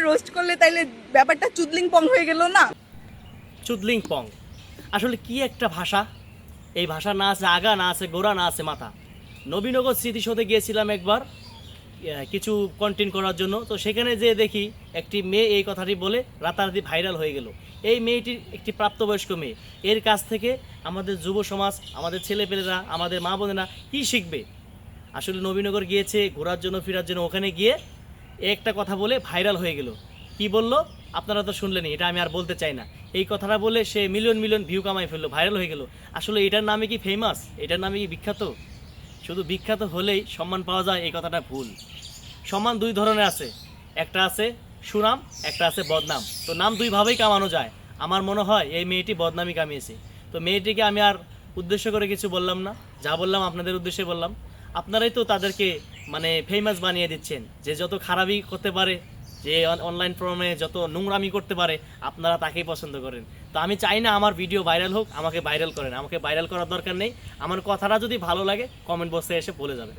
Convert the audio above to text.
Roast করলে তাইলে ব্যাপারটা চুদলিং পং হয়ে গেল না? চুদলিং পং আসলে কি একটা ভাষা। এই ভাষা না আছে আগা, না আছে গোড়া, না আছে মাথা। নবীনগর স্মৃতিসৌধে গিয়েছিলাম একবার কিছু কন্টেন্ট করার জন্য। তো সেখানে যে দেখি একটি মেয়ে এই কথাটি বলে রাতারাতি ভাইরাল হয়ে গেল। এই মেয়েটি একটি প্রাপ্তবয়স্ক মেয়ে। এর কাছ থেকে আমাদের যুব সমাজ, আমাদের ছেলেপেলেরা, আমাদের মা বোনেরা কী শিখবে? আসলে নবীনগর গিয়েছে ঘোরার জন্য, ফেরার জন্য। ওখানে গিয়ে একটা কথা বলে ভাইরাল হয়ে গেল। কি বলল আপনারা তো শুনলেনই, এটা আমি আর বলতে চাই না। এই কথাটা বলে সে মিলিয়ন মিলিয়ন ভিউ কামাই ফেললো, ভাইরাল হয়ে গেল। আসলে এটার নামে কি ফেমাস? এটার নামে কি বিখ্যাত? শুধু বিখ্যাত হলেই সম্মান পাওয়া যায়, এই কথাটা ভুল। সম্মান দুই ধরনের আছে, একটা আছে সুনাম, একটা আছে বদনাম। তো নাম দুইভাবেই কামানো যায়। আমার মনে হয় এই মেয়েটি বদনামই কামিয়েছে। তো মেয়েটিকে আমি আর উদ্দেশ্য করে কিছু বললাম না, যা বললাম আপনাদের উদ্দেশ্যে বললাম। আপনারাই তো তাদেরকে ফেমাস বানিয়ে দিচ্ছেন, যে যত খারাপই করতে পারে, যে অনলাইন ফর্মে যত নোংরামি করতে পারে, আপনারা তাকেই পছন্দ করেন। তো আমি চাই না আমার ভিডিও ভাইরাল হোক, আমাকে ভাইরাল করেন। আমাকে ভাইরাল করার দরকার নেই। আমার কথাটা যদি ভালো লাগে কমেন্ট বক্সে এসে বলে যাবেন।